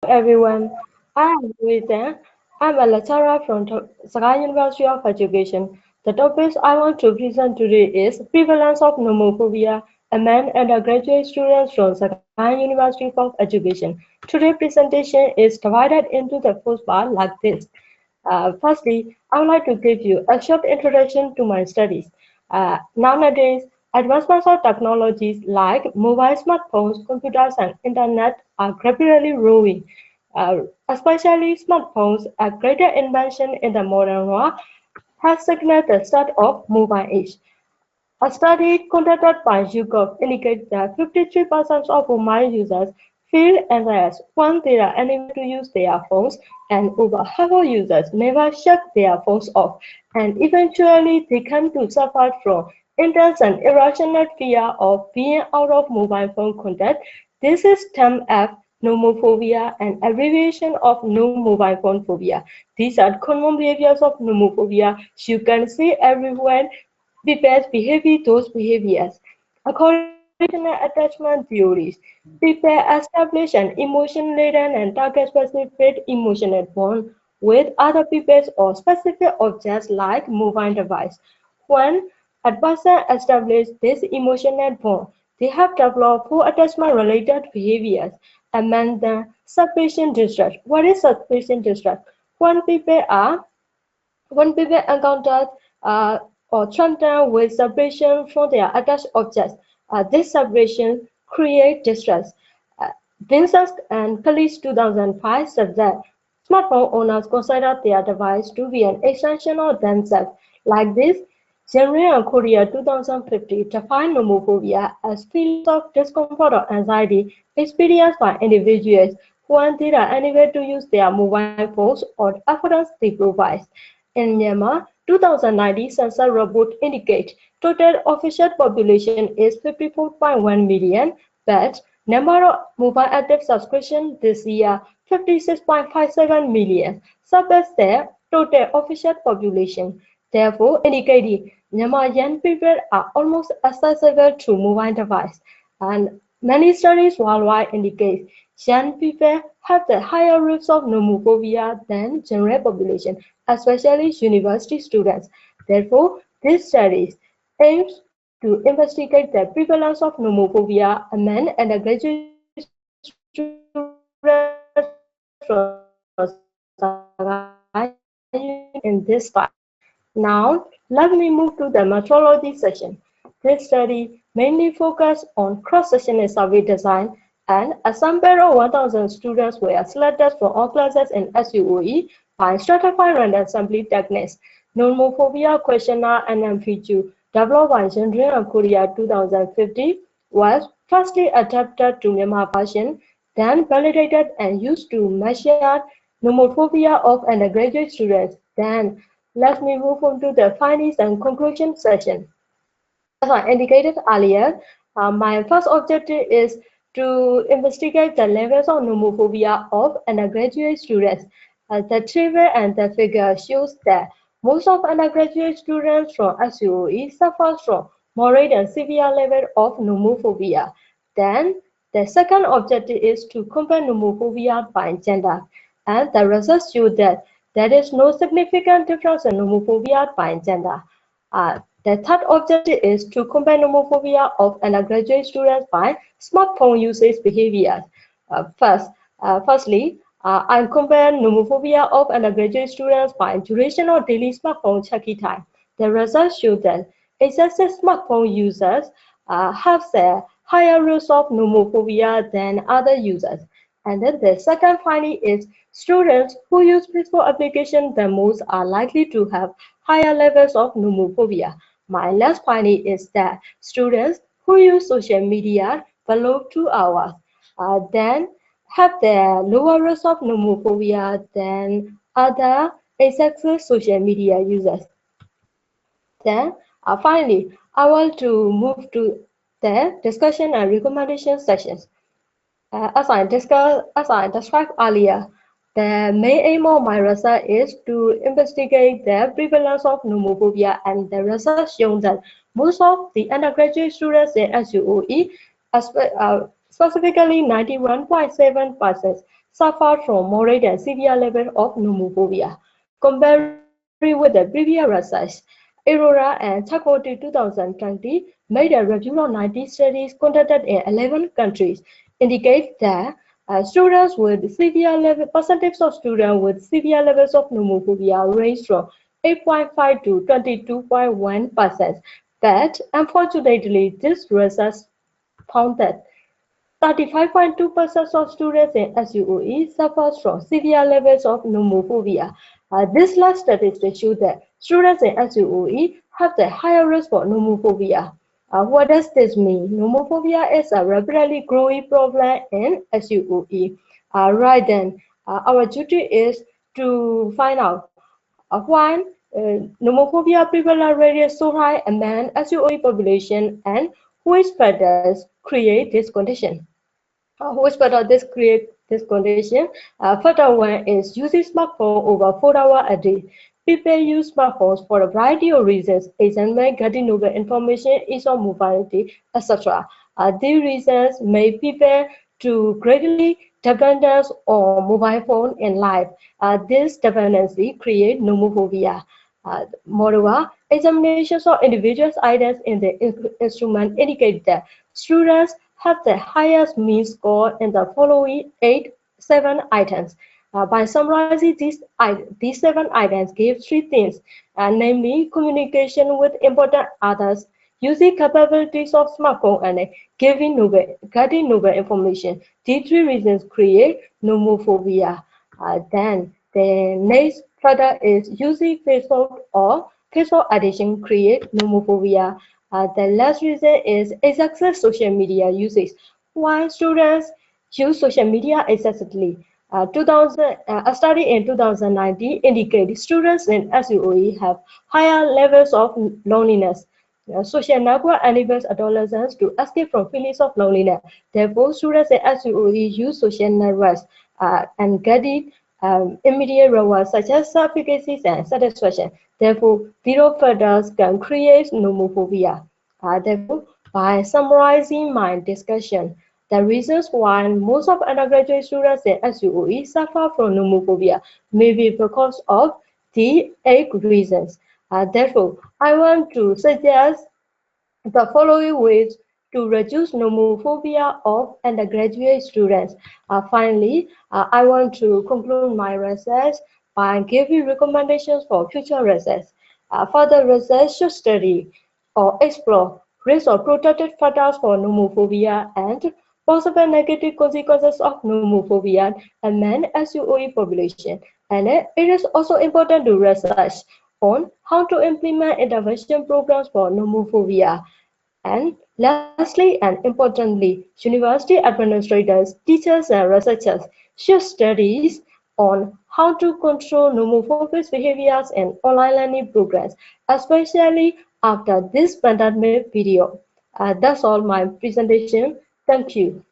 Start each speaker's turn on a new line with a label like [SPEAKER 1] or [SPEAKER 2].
[SPEAKER 1] everyone. I am Wai Than. I'm a lecturer from Sagain University of Education. The topic I want to present today is prevalence of nomophobia among undergraduate students from Sagain University of Education. Today's presentation is divided into the first part like this. Firstly, I would like to give you a short introduction to my studies. Nowadays, advancements of technologies like mobile smartphones, computers, and internet are rapidly growing. Especially smartphones, a greater invention in the modern world, has signaled the start of mobile age. A study conducted by YouGov indicates that 53% of mobile users feel anxious when they are unable to use their phones, and over half of users never shut their phones off, and eventually they come to suffer from intense and irrational fear of being out of mobile phone contact. This is termed as nomophobia, an abbreviation of no mobile phone phobia. These are common behaviors of nomophobia you can see everywhere. People behave those behaviors. According to relational attachment theories, people establish an emotion-laden and target-specific emotional bond with other people or specific objects like mobile device. When a person establishes this emotional bond, they have developed four attachment-related behaviors. Among them, separation distress. What is separation distress? When people are when people encounter uh, or threatened with separation from their attached objects, this separation creates distress. Uh, Vincent and Kelly's 2005 said that smartphone owners consider their device to be an extension of themselves. Like this, January and Korea 2050 define nomophobia as feelings of discomfort or anxiety experienced by individuals when they are unable to use their mobile phones or evidence they provide. In Myanmar, 2019 census report indicate total official population is 54.1 million, but number of mobile active subscription this year 56.57 million, surpass the total official population. Therefore, indicating Myanmar young people are almost accessible to mobile device, and many studies worldwide indicate young people have the higher risk of nomophobia than general population, especially university students. Therefore, this study aims to investigate the prevalence of nomophobia among undergraduate students from Sagaing University in this slide. Now, let me move to the methodology section. This study mainly focused on cross-sectional survey design, and a sample of 1,000 students were selected for all classes in SUOE by stratified random sampling techniques. Nomophobia questionnaire and MPQ, developed by Shan and Korea 2050, was firstly adapted to Myanmar version, then validated and used to measure nomophobia of undergraduate students. Then let me move on to the findings and conclusion session. As I indicated earlier, my first objective is to investigate the levels of nomophobia of undergraduate students. The table and the figure shows that most of undergraduate students from SUOE suffer from moderate and severe level of nomophobia. Then, the second objective is to compare nomophobia by gender, and the results show that there is no significant difference in nomophobia by gender. The third objective is to compare nomophobia of undergraduate students by smartphone usage behaviors. Firstly, I compare nomophobia of undergraduate students by duration of daily smartphone checking time. The results show that excessive smartphone users have a higher risk of nomophobia than other users. And then the second finding is students who use Facebook applications the most are likely to have higher levels of nomophobia. My last finding is that students who use social media below 2 hours then have the lower risk of nomophobia than other asexual social media users. Then finally, I want to move to the discussion and recommendation sessions. As I described earlier, the main aim of my research is to investigate the prevalence of nomophobia, and the research shown that most of the undergraduate students in SUOE, specifically 91.7%, suffered from moderate and severe level of nomophobia. Comparing with the previous research, Aurora and Chakoti 2020 made a review of 90 studies conducted in 11 countries, indicates that students with severe level percentage of students with severe levels of nomophobia range from 8.5 to 22.1%. But unfortunately, this research found that 35.2% of students in SUOE suffers from severe levels of nomophobia. This last statistic shows that students in SUOE have the higher risk for nomophobia. What does this mean? Nomophobia is a rapidly growing problem in SUOE. Right then, our duty is to find out why nomophobia prevalence rate is so high among SUOE population and which factors create this condition. Which part of this create this condition? Factor one is using smartphone over 4 hours a day. People use smartphones for a variety of reasons, example, getting novel information, ease of mobility, etc. These reasons make people to greatly dependence on mobile phone in life. This dependency create nomophobia. Moreover, examinations of individuals' items in the instrument indicate that students have the highest mean score in the following 7 items. By summarizing these 7 items give 3 things, namely communication with important others, using capabilities of smartphone and getting novel information. These 3 reasons create nomophobia. Then the next further is using Facebook or Facebook addiction create nomophobia. The last reason is excessive social media usage. Why students use social media excessively? A study in 2019 indicated students in SUOE have higher levels of loneliness. Social network enables adolescents to escape from feelings of loneliness. Therefore, students in SUOE use social networks and get it immediate rewards such as self-efficacy and satisfaction. Therefore, zero factors can create nomophobia. Therefore, by summarizing my discussion, the reasons why most of undergraduate students in SUOE suffer from nomophobia may be because of the 8 reasons. Therefore, I want to suggest the following ways to reduce nomophobia of undergraduate students. Finally, I want to conclude my research by giving recommendations for future research. Further research should study or explore risk or protected factors for nomophobia and possible negative consequences of nomophobia among SUOE population. And it is also important to research on how to implement intervention programs for nomophobia. And lastly and importantly, university administrators, teachers and researchers should studies on how to control nomophobic behaviors in online learning programs, especially after this pandemic period. That's all my presentation. Thank you.